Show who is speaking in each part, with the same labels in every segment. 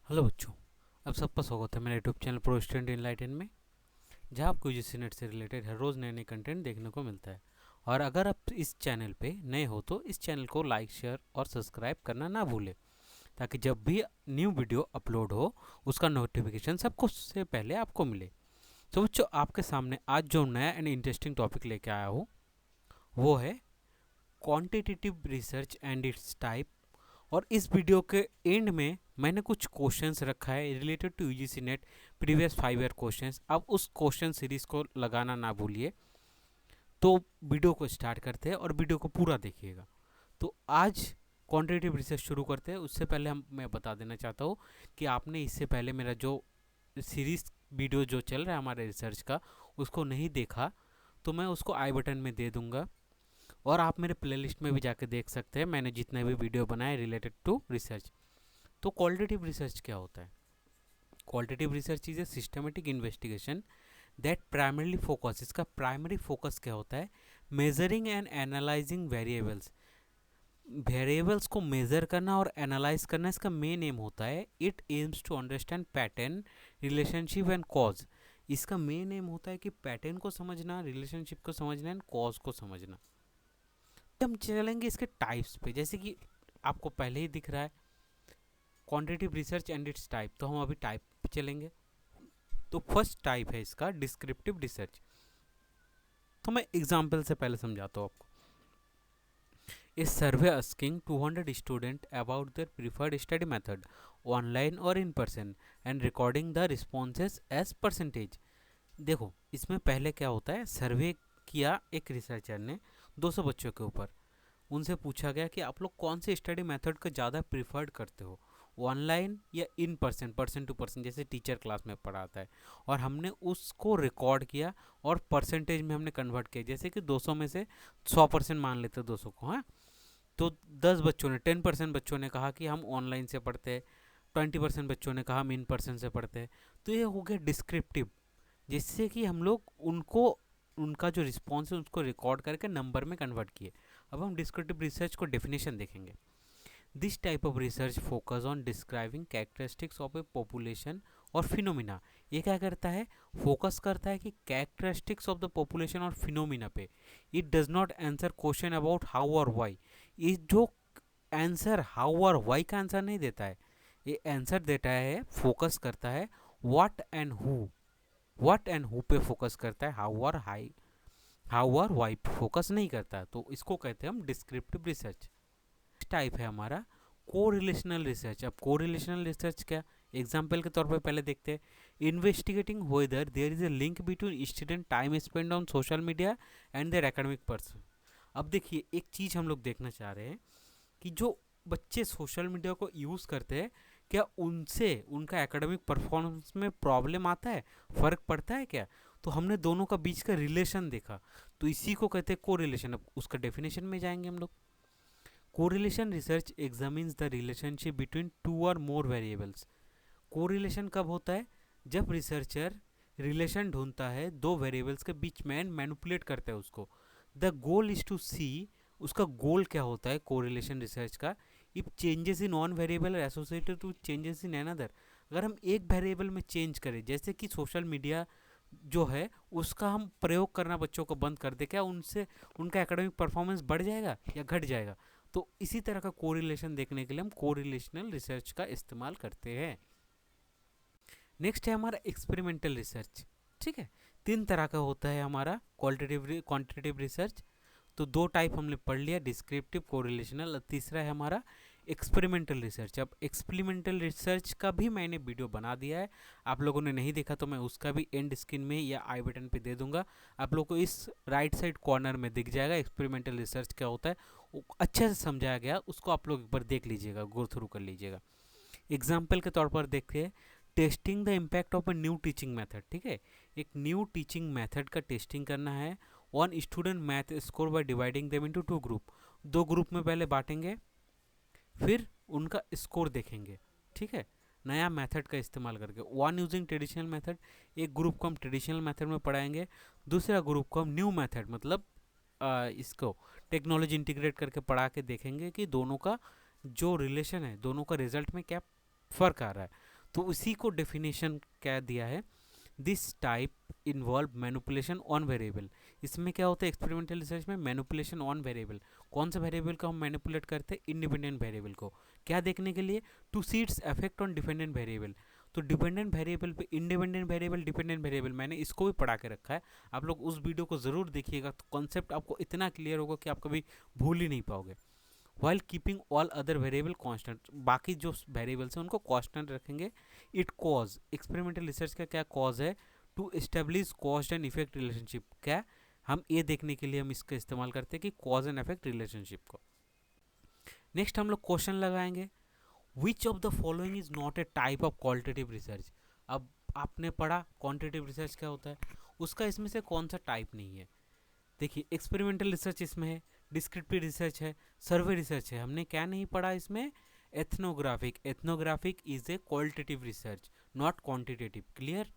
Speaker 1: Hello बच्चों, अब सबका स्वागत है मेरे YouTube channel pro student enlighten में, जहां आपको यूजीसी नेट से रिलेटेड हर रोज़ नए नए कंटेंट देखने को मिलता है। और अगर आप इस चैनल पे नए हो तो इस चैनल को लाइक, शेयर और सब्सक्राइब करना ना भूलें, ताकि जब भी न्यू वीडियो अपलोड हो उसका नोटिफिकेशन सबको से पहले आपको मिले। तो बच्चों, आपके सामने आज जो नया एंड इंटरेस्टिंग टॉपिक लेके आया हूँ वो है quantitative research and it's type. और इस वीडियो के एंड में मैंने कुछ क्वेश्चंस रखा है related to UGC NET previous 5 year questions. अब उस क्वेश्चन सीरीज को लगाना ना भूलिए। तो वीडियो को स्टार्ट करते हैं और वीडियो को पूरा देखिएगा। तो आज क्वांटिटेटिव रिसर्च शुरू करते हैं। उससे पहले मैं बता देना चाहता हूँ कि आपने इससे पहले मेरा जो सीरीज वीडियो जो चल रहा है हमारे रिसर्च का, उसको नहीं देखा तो मैं उसको आई बटन में दे दूंगा, और आप मेरे प्लेलिस्ट में भी जाके देख सकते हैं मैंने जितने भी वीडियो बनाए रिलेटेड टू रिसर्च। तो क्वालिटेटिव रिसर्च क्या होता है? Qualitative research is a systematic investigation that primarily focus, इसका प्राइमरी फोकस क्या होता है? Measuring and analysing variables, variables को मेजर करना और एनालाइज करना इसका मेन एम होता है। It aims to understand pattern, relationship and cause. इसका मेन एम होता है कि पैटर्न को समझना, रिलेशनशिप को समझना एंड कॉज को समझना। तो हम चलेंगे इसके टाइप्स पे, जैसे कि आपको पहले ही दिख रहा है quantitative research and it's type. तो हम अभी टाइप पे चलेंगे। तो फर्स्ट टाइप है इसका डिस्क्रिप्टिव रिसर्च। तो मैं एग्जांपल से पहले समझाता हूँ आपको। इस survey asking 200 student about their preferred study method online और in person and recording the responses as percentage. देखो, इसमें पहले क्या होता है, सर्वे किया एक रिसर्चर ने 200 बच्चों के ऊपर। उनसे पूछा गया कि आप लोग कौन से स्टडी मेथड को ज़्यादा प्रिफर्ड करते हो, ऑनलाइन या in person, person to person जैसे टीचर क्लास में पढ़ाता है। और हमने उसको रिकॉर्ड किया और परसेंटेज में हमने कन्वर्ट किया। जैसे कि 200 में से 100% मान लेते 200 को, हाँ। तो 10 बच्चों ने, 10% बच्चों ने कहा कि हम ऑनलाइन से पढ़ते हैं, 20% बच्चों ने कहा हम इन पर्सन से पढ़ते हैं। तो ये हो गया डिस्क्रिप्टिव, जिससे कि हम लोग उनको, उनका जो रिस्पॉन्स है उसको रिकॉर्ड करके नंबर में कन्वर्ट किए। अब हम डिस्क्रिप्टिव रिसर्च को डेफिनेशन देखेंगे। This type of research focus on describing characteristics of A population और फिनोमिना। ये क्या करता है? फोकस करता है कि कैरेक्टरिस्टिक्स ऑफ द पॉपुलेशन और फिनोमिना पे। It does not answer question about how और वाई। ये जो आंसर हाउ और वाई का आंसर नहीं देता है, ये आंसर देता है, फोकस करता है what and who. What and who पे फोकस करता है, हाउ और वाई पे फोकस नहीं करता। तो इसको कहते हैं हम डिस्क्रिप्टिव रिसर्च। टाइप है हमारा को रिलेशनल रिसर्च। अब को रिलेशनल रिसर्च क्या, एग्जाम्पल के तौर पर पहले देखते हैं। Investigating whether there is a link between student time spend on social media and their academic person. अब देखिए, एक चीज़ हम लोग देखना चाह रहे हैं कि जो बच्चे सोशल मीडिया को यूज़ करते हैं, क्या उनसे उनका एकेडमिक परफॉर्मेंस में प्रॉब्लम आता है, फ़र्क पड़ता है क्या? तो हमने दोनों का बीच का रिलेशन देखा। तो इसी को कहते हैं को रिलेशन। अब उसका डेफिनेशन में जाएंगे हम लोग। Correlation research examines the relationship between two और मोर वेरिएबल्स। कोरिलेशन कब होता है? जब रिसर्चर रिलेशन ढूंढता है दो वेरिएबल्स के बीच में, मैनिपुलेट करता है उसको। The goal is to see, उसका गोल क्या होता है कोरिलेशन रिसर्च का? If changes in one variable associated to changes in another. अगर हम एक वेरिएबल में चेंज करें, जैसे कि सोशल मीडिया जो है उसका हम प्रयोग करना बच्चों को बंद कर दे, क्या उनसे उनका एकेडमिक परफॉर्मेंस बढ़ जाएगा या घट जाएगा? तो इसी तरह का कोरिलेशन देखने के लिए हम कोरिलेशनल रिसर्च का इस्तेमाल करते हैं। नेक्स्ट है हमारा एक्सपेरिमेंटल रिसर्च। ठीक है, 3 तरह का होता है हमारा क्वांटिटेटिव रिसर्च। तो 2 टाइप हमने पढ़ लिया, डिस्क्रिप्टिव, कोरिलेशनल। तीसरा है हमारा एक्सपेरिमेंटल रिसर्च। अब एक्सपेरिमेंटल रिसर्च का भी मैंने वीडियो बना दिया है, आप लोगों ने नहीं देखा तो मैं उसका भी एंड स्क्रीन में या आई बटन पे दे दूंगा। आप लोगों को इस राइट साइड कॉर्नर में दिख जाएगा एक्सपेरिमेंटल रिसर्च क्या होता है, वो अच्छे से समझाया गया, उसको आप लोग एक बार देख लीजिएगा, गो थ्रू कर लीजिएगा। एग्जाम्पल के तौर पर देखिए, testing the impact of a new teaching method. ठीक है, एक न्यू टीचिंग मेथड का टेस्टिंग करना है on student math score by dividing them into 2 group. 2 group में पहले बांटेंगे, फिर उनका स्कोर देखेंगे। ठीक है, नया मेथड का इस्तेमाल करके, वन यूजिंग ट्रेडिशनल मेथड, एक ग्रुप को हम ट्रेडिशनल मेथड में पढ़ाएंगे, दूसरा ग्रुप को हम न्यू मेथड मतलब इसको टेक्नोलॉजी इंटीग्रेट करके पढ़ा के देखेंगे कि दोनों का जो रिलेशन है, दोनों का रिजल्ट में क्या फ़र्क आ रहा है। तो उसी को डेफिनेशन क्या दिया है, this type involve manipulation on variable. इसमें क्या होता है एक्सपेरिमेंटल रिसर्च में, मैनिपुलेशन ऑन वेरिएबल। कौन सा वेरिएबल को हम मैनिपुलेट करते हैं, इंडिपेंडेंट वेरिएबल को। क्या देखने के लिए, to see its effect on dependent variable. तो डिपेंडेंट वेरिएबल पे इंडिपेंडेंट वेरिएबल, डिपेंडेंट वेरिएबल, मैंने इसको भी पढ़ा के रखा है, आप लोग उस वीडियो को ज़रूर देखिएगा, तो कॉन्सेप्ट आपको इतना क्लियर होगा कि आप कभी भूल ही नहीं पाओगे। While keeping all other variable constant, बाकी जो वेरिएबल्स हैं उनको कांस्टेंट रखेंगे। इट कॉज, एक्सपेरिमेंटल रिसर्च का क्या कॉज है, to establish cause and effect relationship. क्या, हम ये देखने के लिए हम इसका इस्तेमाल करते हैं कि कॉज एंड इफेक्ट रिलेशनशिप को। नेक्स्ट हम लोग क्वेश्चन लगाएंगे, which of the following is not a type of qualitative research. अब आपने पढ़ा क्वांटिटेटिव रिसर्च क्या होता है, उसका इसमें से कौन सा टाइप नहीं है। देखिए एक्सपेरिमेंटल रिसर्च इसमें है, डिस्क्रिप्टिव रिसर्च है, सर्वे रिसर्च है। हमने क्या नहीं पढ़ा इसमें, ethnographic. Ethnographic is a qualitative research, not quantitative. Clear.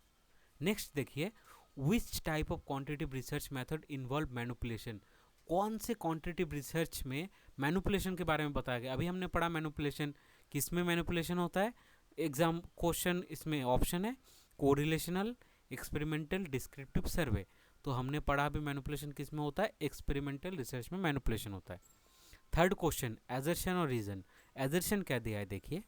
Speaker 1: Next देखिए, which type of quantitative research method involve manipulation. कौन से क्वांटिटेटिव रिसर्च में मैनिपुलेशन के बारे में बताया गया। अभी हमने पढ़ा मैनिपुलेशन, किसमें मैनिपुलेशन होता है, एग्जाम क्वेश्चन इसमें ऑप्शन है, कोरिलेशनल, एक्सपेरिमेंटल, डिस्क्रिप्टिव, सर्वे। तो हमने पढ़ा भी मैनिपुलेशन किस में होता है, एक्सपेरिमेंटल रिसर्च में मैनिपुलेशन होता है। थर्ड क्वेश्चन, एजर्शन और रीजन। एजर्शन क्या दिया है देखिए,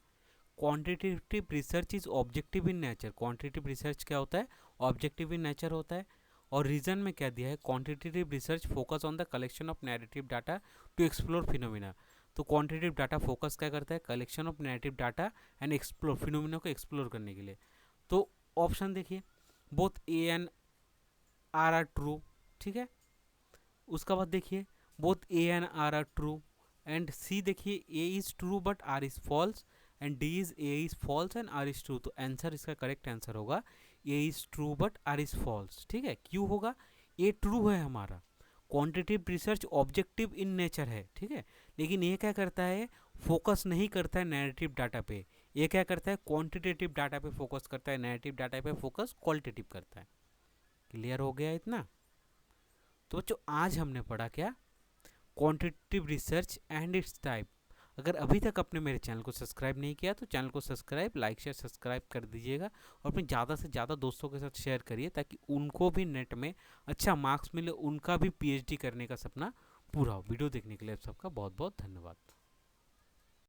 Speaker 1: quantitative research is objective in nature. Quantitative research क्या होता है, ऑब्जेक्टिव इन नेचर होता है। और रीजन में क्या दिया है, quantitative research focus on the collection of narrative data to explore phenomena. तो क्वांटिटेटिव डाटा फोकस क्या करता है, collection of narrative data and explore, phenomena को एक्सप्लोर करने के लिए। तो ऑप्शन देखिए, both A and R are true, ठीक है। उसका बाद देखिए, both A and R are true, and C देखिए, A is true but R is false, and D is A is false and R is true. तो answer, इसका correct answer होगा A is true but R is false, ठीक है। क्यों होगा, A true है हमारा। Quantitative research objective in nature है, ठीक है, लेकिन ये क्या करता है, फोकस नहीं करता है नैरेटिव डाटा पे। ये क्या करता है, क्वांटिटेटिव डाटा पे फोकस करता है, नैरेटिव डाटा पे फोकस क्वालिटेटिव करता है। क्लियर हो गया इतना। तो बच्चों आज हमने पढ़ा क्या, quantitative research and it's type. अगर अभी तक आपने मेरे चैनल को सब्सक्राइब नहीं किया तो चैनल को सब्सक्राइब, लाइक, शेयर, सब्सक्राइब कर दीजिएगा, और अपने ज़्यादा से ज़्यादा दोस्तों के साथ शेयर करिए ताकि उनको भी नेट में अच्छा मार्क्स मिले, उनका भी पीएचडी करने का सपना पूरा हो। वीडियो देखने के लिए आप सबका बहुत बहुत धन्यवाद।